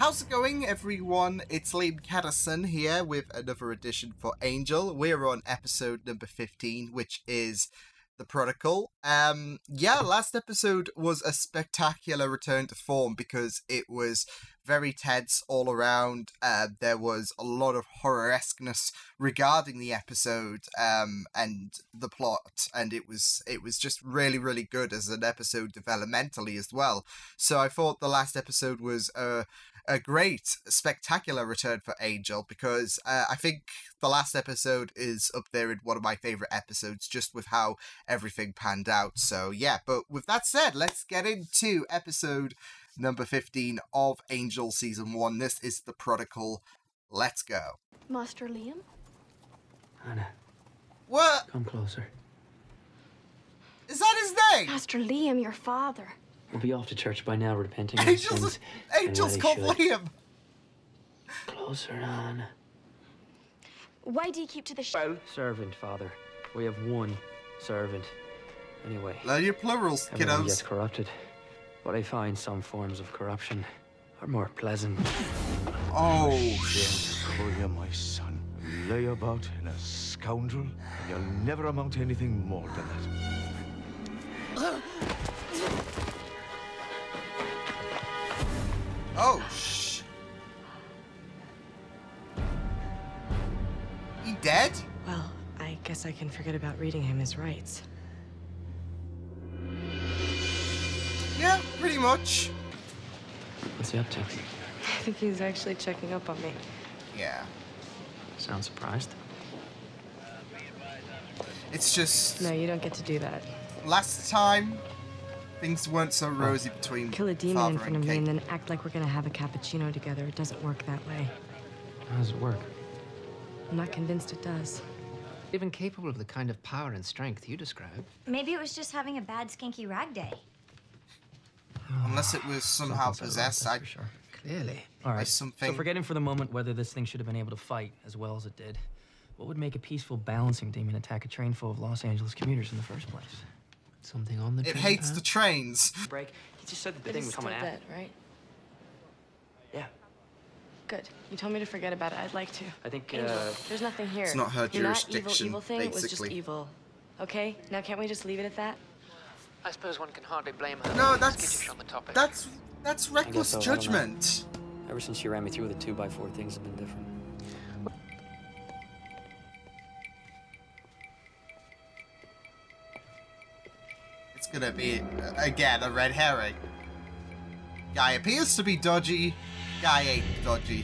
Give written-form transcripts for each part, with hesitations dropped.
How's it going, everyone? It's Liam Catterson here with another edition for Angel. We're on episode number 15, which is the Prodigal. Last episode was a spectacular return to form because it was very tense all around. There was a lot of horror-esqueness regarding the episode and the plot, and it was just really, really good as an episode developmentally as well. So I thought the last episode was a great, spectacular return for Angel, because I think the last episode is up there in one of my favourite episodes, just with how everything panned out. So yeah, but with that said, let's get into episode number 15 of Angel Season 1. This is The Prodigal. Let's go. Master Liam? Anna. What? Come closer. Is that his name? Master Liam, your father. We'll be off to church by now, repenting of sins. Angel's called Liam. Closer, Anna. Why do you keep to the Well, servant, Father. We have one servant. Anyway. Learn your plurals, Everyone kiddos. gets corrupted. But I find some forms of corruption are more pleasant. Oh, Call you my son. Lay about in a scoundrel, and you'll never amount to anything more than that. Oh, shh. He dead? Well, I guess I can forget about reading him his rights. Yeah, pretty much. What's he up to? I think he's actually checking up on me. Yeah. Sound surprised? It's just, No, you don't get to do that. last time, things weren't so rosy between Kill a demon father in front and of me Kate. and then act like we're gonna have a cappuccino together. It doesn't work that way. How does it work? I'm not convinced it does. Even capable of the kind of power and strength you describe. Maybe it was just having a bad skanky rag day. Unless it was somehow Something's possessed, that's for sure. Clearly. All by right, something. so forgetting for the moment whether this thing should have been able to fight as well as it did, what would make a peaceful balancing demon attack a train full of Los Angeles commuters in the first place? Something on the It train hates path? the trains. Break. He just said that the It thing is was still coming dead, out. right? Yeah. Good. You told me to forget about it. I'd like to. I think, Angel, there's nothing here. It's not her You're not jurisdiction, evil thing. It was just basically. evil. Okay? Now can't we just leave it at that? I suppose one can hardly blame her. No, for being that's skittish on the topic. that's reckless so, I don't know. judgment. Ever since she ran me through with the 2x4, things have been different. It's gonna be, again, a red herring. Guy appears to be dodgy, guy ain't dodgy.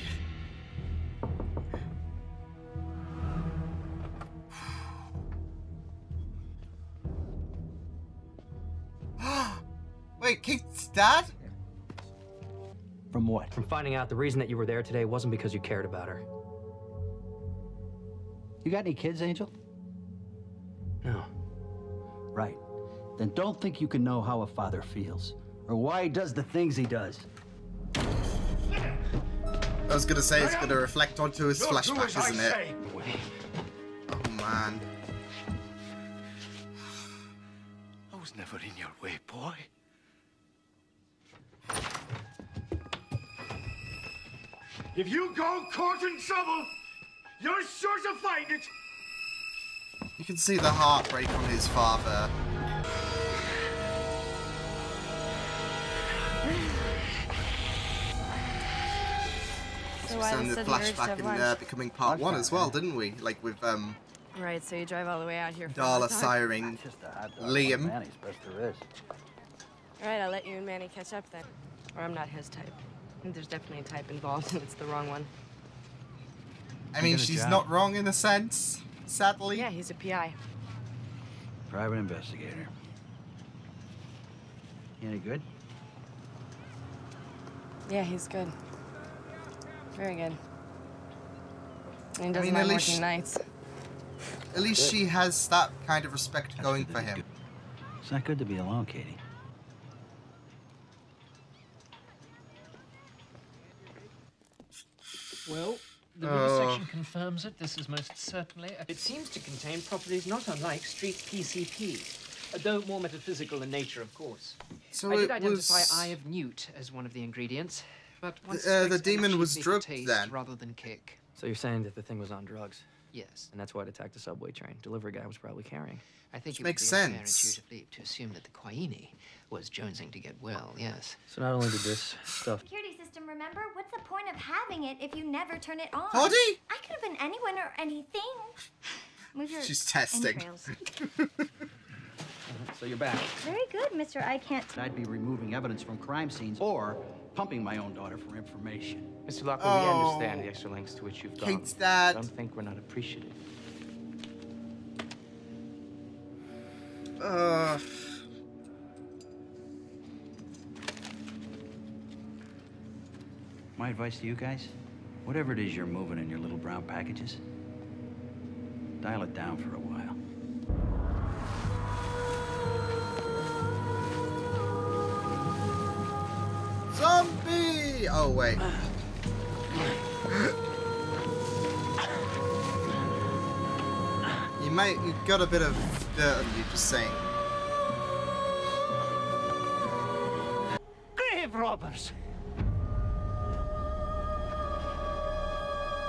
Wait, Kate's dad? From what? From finding out the reason that you were there today wasn't because you cared about her. You got any kids, Angel? No. Right. Then don't think you can know how a father feels, or why he does the things he does. I was gonna say it's gonna reflect onto his flashback, isn't it? Oh man. I was never in your way, boy. If you go courting trouble, you're sure to find it. You can see the heartbreak on his father. So We why saw in the the sudden urge to flashback have in lunch? becoming part 1 as well, didn't we? Like with Right, so you drive all the way out here for Darla a hot dog? siring Just a hot dog. Liam. Manny's best there is. All right, I'll let you and Manny catch up then. Or I'm not his type. I think there's definitely a type involved, and it's the wrong one. I mean, got a she's job. not wrong in a sense, sadly. Yeah, he's a PI. Private investigator. Any good? Yeah, he's good. Very good. And he doesn't mean, mind at least working nights. At least she has that kind of respect going for him. It's not good to be alone, Katie. Well, the Oh. section confirms it. This is most certainly. It seems to contain properties not unlike street PCP, though more metaphysical in nature, of course. So I did it identify was... Eye of Newt as one of the ingredients. But once the strikes demon enough, was she'd make drugged a taste then. rather than kick. So you're saying that the thing was on drugs, Yes. and that's why it attacked the subway train. Delivery guy was probably carrying. I think Which it makes would be unfair sense. intuitive leap to assume that the Quaini was jonesing to get well, yes. So not only did this stuff... Security system, remember? What's the point of having it if you never turn it on? Body? I could have been anyone or anything. Move your She's testing. entrails. So you're back. Very good, Mr. I can't. I'd be removing evidence from crime scenes or pumping my own daughter for information. Mr. Locker, Oh. we understand the extra lengths to which you've gone. Kate's dad. Don't think we're not appreciative. My advice to you guys, whatever it is you're moving in your little brown packages, dial it down for a while. Zombie! Oh, wait. You've got a bit of dirt on you, just saying. Grave robbers!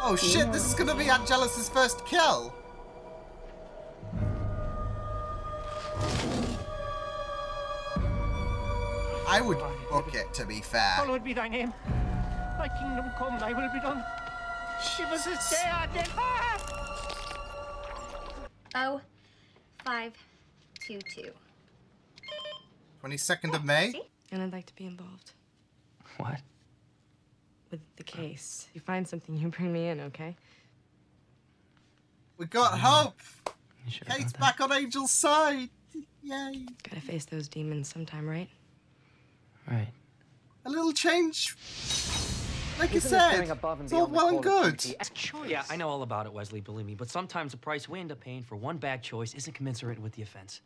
Oh shit, this is gonna be Angelus's first kill! I would book it, to be fair. Hallowed be thy name. Thy kingdom come, thy will be done. She was a dead. 0522. 22nd of May? And I'd like to be involved What? with the case. If you find something, you bring me in, okay? We got hope! You sure Kate's about that? back on Angel's side! Yay! Gotta face those demons sometime, right? Right. A little change. Like you Isn't this said, going above and it's all beyond the well and code of good. duty? Yeah, I know all about it, Wesley, believe me. But sometimes the price we end up paying for one bad choice isn't commensurate with the offense.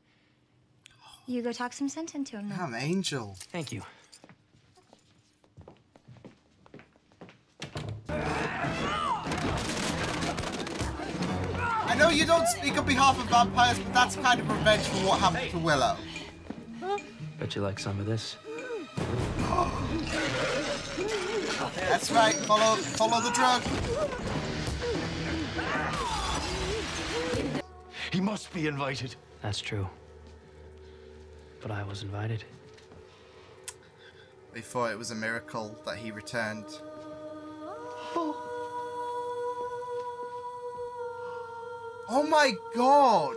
You go talk some sense into him then. Damn, Angel. Thank you. I know you don't speak on behalf of vampires, but that's kind of revenge for what happened to Willow. Bet you like some of this. That's right, follow the drug. He must be invited. That's true. But I was invited. They thought it was a miracle that he returned. Oh my god!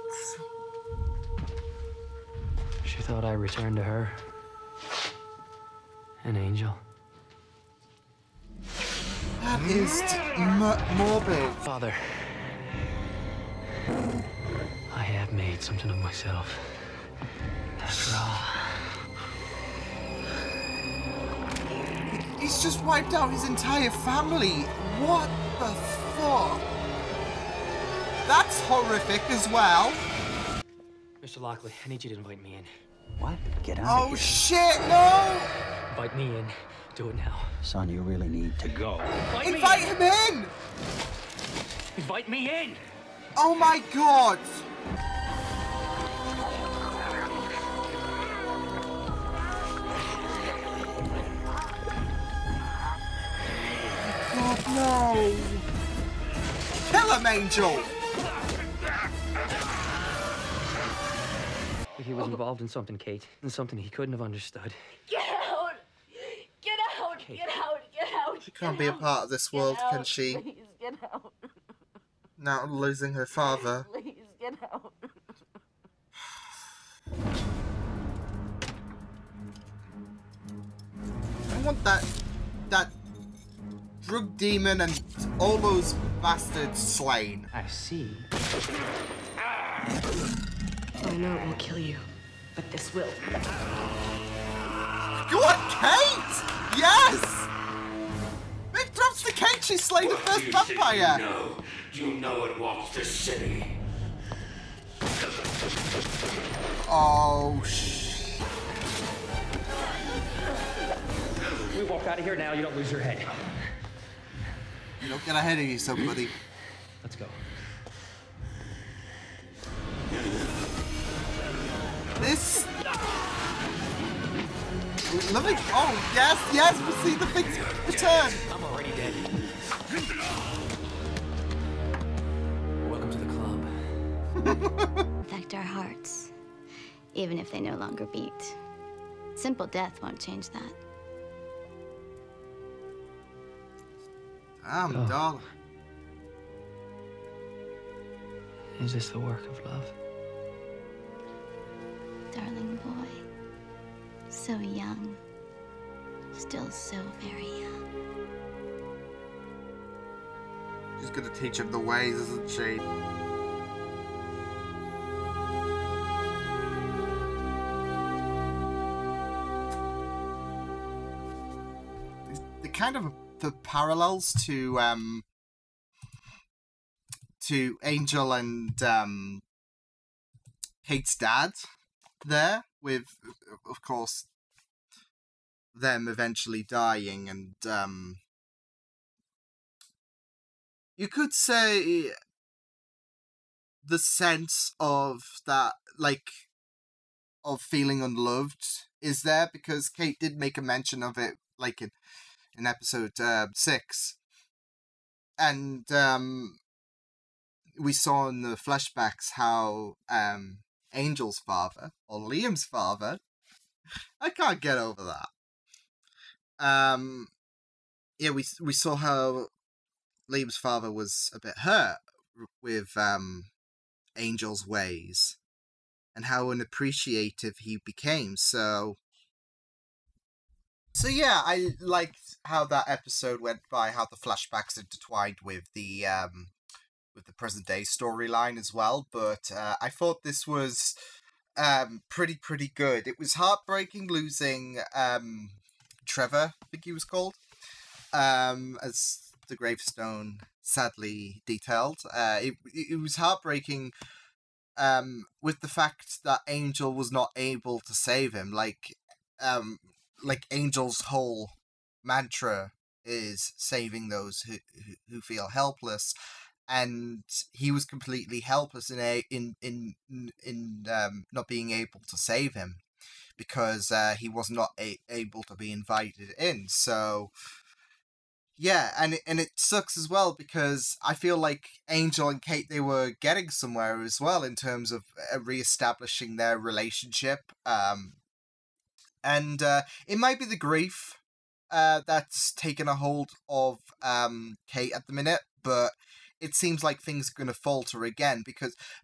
She thought I returned to her. An angel. That is morbid. Father, I have made something of myself. After all. He's just wiped out his entire family. What the fuck? That's horrific as well. Mr. Lockley, I need you to invite me in. What? Get out of Oh here. shit, no! Invite me in. Do it now. Son, you really need to go. Invite him in! Invite me in! Oh my god! God, no! Kill him, Angel! He was involved in something, Kate. In something he couldn't have understood. Get out! Get out! Get out! Get out! She can't be a part of this world, can she? Please get out. Now losing her father. Please get out. I want that drug demon and all those bastards slain. I see. I know it won't kill you, but this will. Go on, Kate! Yes! Big drops to Kate, she slayed the first vampire! You know it walks the city. Oh, We walk out of here now, you don't lose your head. You don't get ahead of you, somebody. Let's go. This... Loving. Oh, yes, we see the things return. I'm already dead. Welcome to the club. Affect our hearts, even if they no longer beat. Simple death won't change that. Doll. Is this the work of love? Darling boy, so young, still so very young. She's gonna teach him the ways, isn't she? The kind of the parallels to Angel and Kate's dad there, with of course them eventually dying, and you could say the sense of that, like, of feeling unloved is there, because Kate did make a mention of it, like in episode 6, and we saw in the flashbacks how Angel's father, or Liam's father, I can't get over that. Yeah, we saw how Liam's father was a bit hurt with Angel's ways, and how unappreciative he became. So yeah, I liked how that episode went by, how the flashbacks intertwined with the present day storyline as well. But I thought this was pretty good. It was heartbreaking losing Trevor, I think he was called, as the gravestone sadly detailed. It was heartbreaking with the fact that Angel was not able to save him. Like Angel's whole mantra is saving those who feel helpless, and he was completely helpless in not being able to save him, because he was not able to be invited in. So yeah, and it sucks as well, because I feel like Angel and Kate, they were getting somewhere as well in terms of re-establishing their relationship. And it might be the grief that's taken a hold of Kate at the minute, but it seems like things are going to falter again,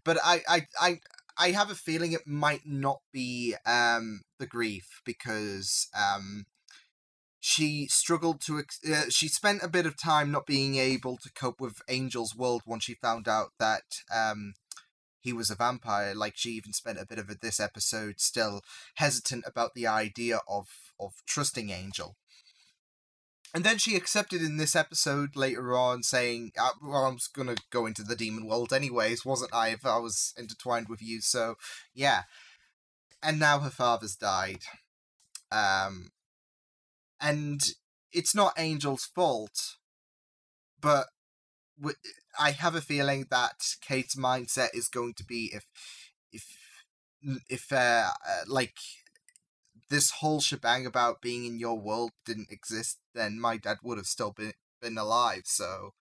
but I have a feeling it might not be the grief, because she struggled to she spent a bit of time not being able to cope with Angel's world once she found out that he was a vampire. Like, she even spent a bit of this episode still hesitant about the idea of trusting Angel. And then she accepted in this episode later on, saying, well, I was going to go into the demon world anyways, wasn't I, if I was intertwined with you? So, yeah. And now her father's died. And it's not Angel's fault, but I have a feeling that Kate's mindset is going to be, if like, this whole shebang about being in your world didn't exist, then my dad would have still been alive. So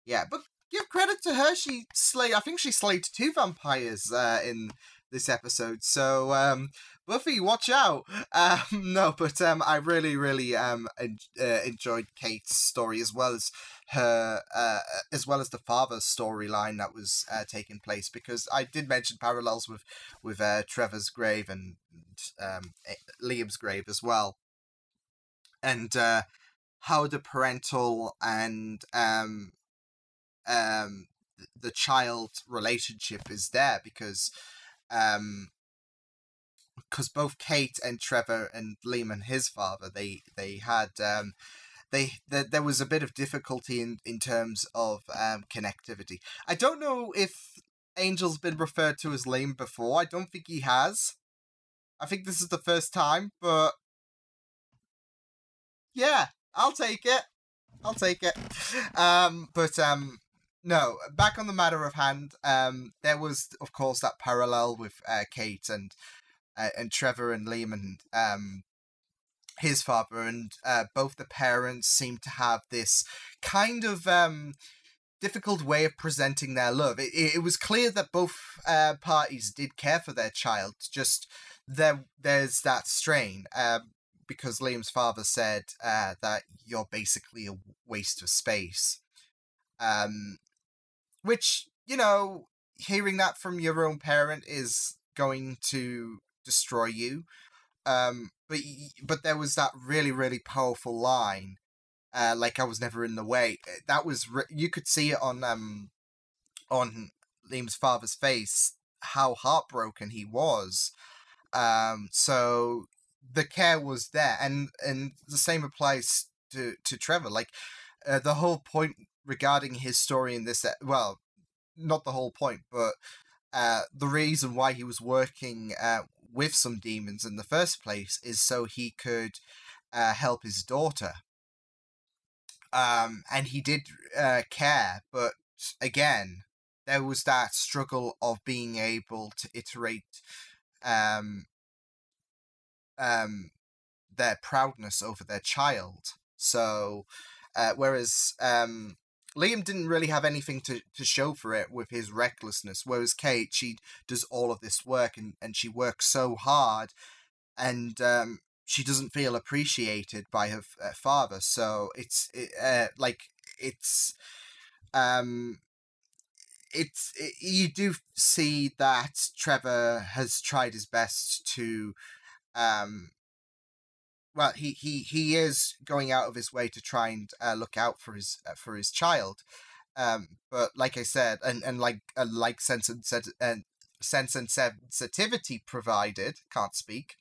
yeah, but give credit to her, I think she slayed 2 vampires in this episode. So Buffy, watch out. No, but I really enjoyed Kate's story, as well as her as well as the father's storyline that was taking place, because I did mention parallels with Trevor's grave and Liam's grave as well, and how the parental and the child relationship is there, because both Kate and Trevor and Liam and his father, they had there was a bit of difficulty in terms of connectivity. I don't know if Angel's been referred to as Liam before. I don't think he has. I think this is the first time, but yeah, I'll take it. No, back on the matter of hand, there was, of course, that parallel with Kate and Trevor and Liam and his father, and both the parents seem to have this kind of difficult way of presenting their love. It was clear that both parties did care for their child, just there's that strain, because Liam's father said that you're basically a waste of space. Which, hearing that from your own parent is going to destroy you. But there was that really, really powerful line, like I was never in the way. That was you could see it on Liam's father's face how heartbroken he was. So the care was there, and the same applies to Trevor. Like the whole point regarding his story in this, well, not the whole point, but the reason why he was working with some demons in the first place is so he could help his daughter. And he did care, but again, there was that struggle of being able to iterate their proudness over their child. So, whereas Liam didn't really have anything to show for it with his recklessness, whereas Kate, she does all of this work, and she works so hard, and she doesn't feel appreciated by her father. So you do see that Trevor has tried his best to well, he is going out of his way to try and look out for his child, but like I said, and like sense and sensitivity provided, can't speak.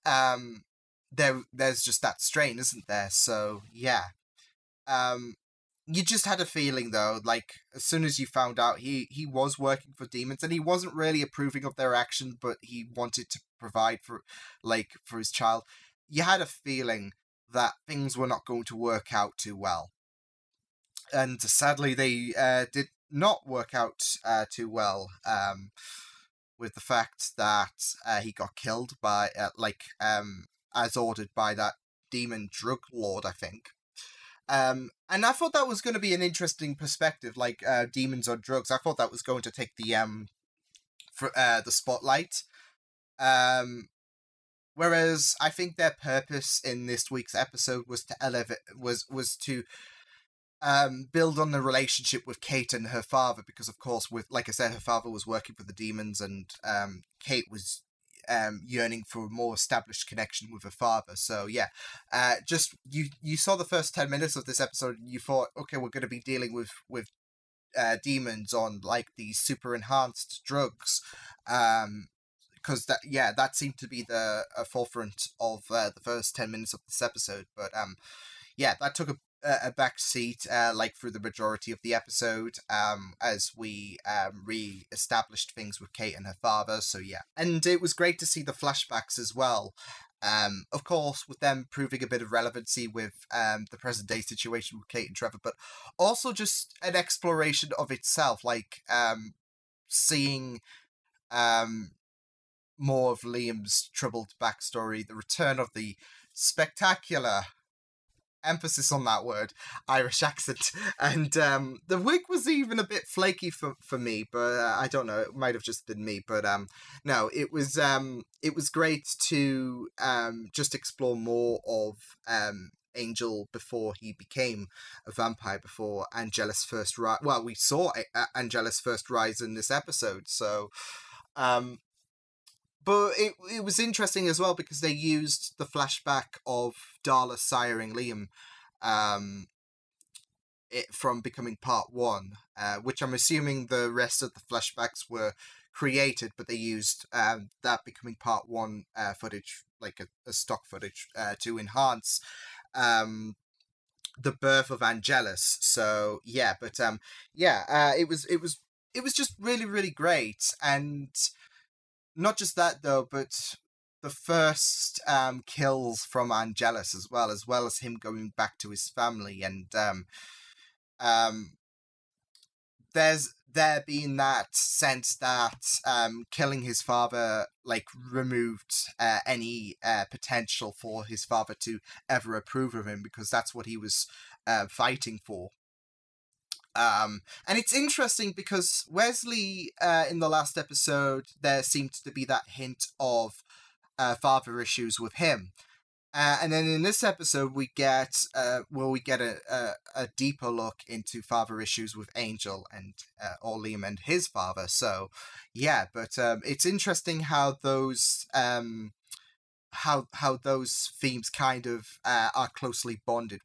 There's just that strain, isn't there? So yeah, you just had a feeling though, like as soon as you found out he was working for demons, and he wasn't really approving of their action, but he wanted to provide for his child. You had a feeling that things were not going to work out too well. And sadly, they did not work out too well, with the fact that he got killed by, as ordered by that demon drug lord, I think. And I thought that was going to be an interesting perspective, like demons on drugs. I thought that was going to take the spotlight. Whereas I think their purpose in this week's episode was to to build on the relationship with Kate and her father, because of course, like I said, her father was working for the demons, and Kate was yearning for a more established connection with her father. So yeah, just you saw the first 10 minutes of this episode, and you thought, okay, we're going to be dealing with demons on like these super enhanced drugs. Because that seemed to be the forefront of the first 10 minutes of this episode. But that took a back seat through the majority of the episode, as we re-established things with Kate and her father. So yeah, and it was great to see the flashbacks as well. Of course, with them proving a bit of relevancy with the present day situation with Kate and Trevor, but also just an exploration of itself, like seeing more of Liam's troubled backstory, the return of the spectacular, emphasis on that word, Irish accent, and the wig was even a bit flaky for me, but I don't know, it might have just been me, but no, it was great to just explore more of Angel before he became a vampire, before Angelus' first rise. Well, we saw Angelus' first rise in this episode, so but it was interesting as well, because they used the flashback of Darla siring Liam from becoming part 1, which I'm assuming the rest of the flashbacks were created, but they used that becoming part 1 footage, like a stock footage, to enhance the birth of Angelus. So yeah, but it was just really, really great. And not just that though, but the first kills from Angelus as well as him going back to his family, and there being that sense that killing his father like removed any potential for his father to ever approve of him, because that's what he was fighting for. And it's interesting because Wesley, in the last episode, there seemed to be that hint of father issues with him. And then in this episode, we get a deeper look into father issues with Angel and or Liam and his father. So, yeah, but it's interesting how those how those themes kind of are closely bonded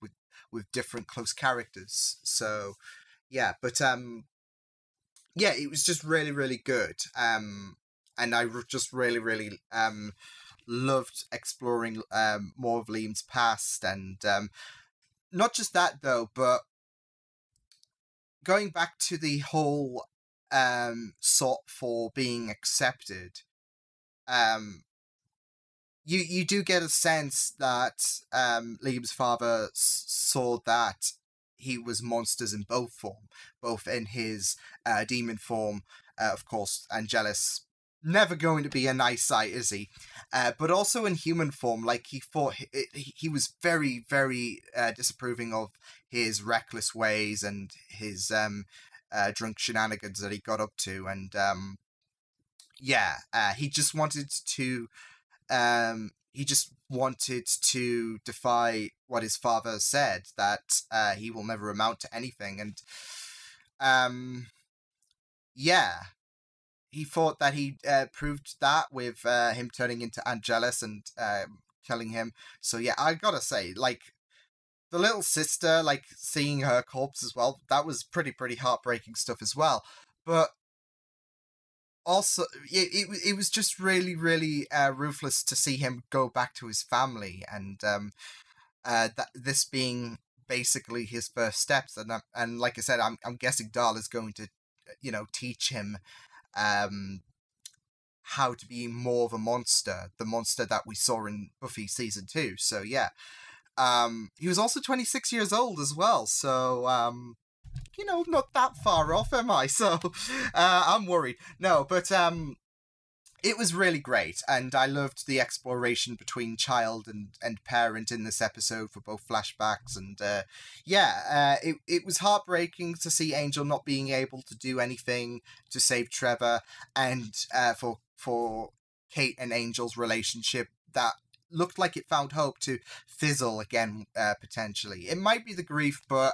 with different close characters. So, yeah, but yeah, it was just really, really good. And I just really loved exploring more of Liam's past, and not just that though, but going back to the whole sought for being accepted. You do get a sense that Liam's father saw that he was monsters in both form, both in his demon form, of course, Angelus. Never going to be a nice sight, is he? But also in human form, like he thought he was very, very disapproving of his reckless ways and his drunk shenanigans that he got up to, and he just wanted to defy what his father said, that he will never amount to anything, and he thought that he proved that with him turning into Angelus and killing him. So yeah, I gotta say, like, the little sister, like, seeing her corpse as well, that was pretty heartbreaking stuff as well. But also, it was just really ruthless to see him go back to his family, and this being basically his first steps. And like I said, I'm guessing Darla's going to, teach him how to be more of a monster, the monster that we saw in Buffy season 2. So yeah, he was also 26 years old as well. So not that far off, am I? So I'm worried. No, but it was really great, and I loved the exploration between child and parent in this episode for both flashbacks, and it was heartbreaking to see Angel not being able to do anything to save Trevor, and for Kate and Angel's relationship that looked like it found hope to fizzle again, potentially. It might be the grief, but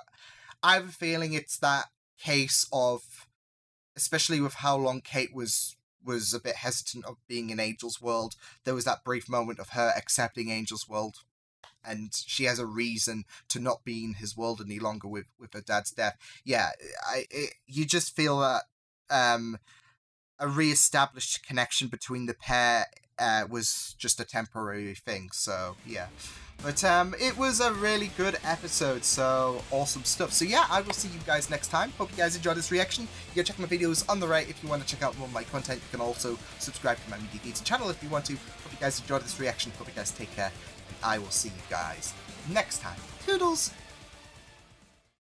I have a feeling it's that case of, especially with how long Kate was a bit hesitant of being in Angel's world, there was that brief moment of her accepting Angel's world, and she has a reason to not be in his world any longer with her dad's death. Yeah, you just feel that a re-established connection between the pair was just a temporary thing. So yeah, but it was a really good episode, so awesome stuff. So yeah, I will see you guys next time. Hope you guys enjoyed this reaction. You can check my videos on the right if you want to check out more of my content. You can also subscribe to my Media Geeks channel if you want to. Hope you guys enjoyed this reaction. Hope you guys take care, and I will see you guys next time. Toodles!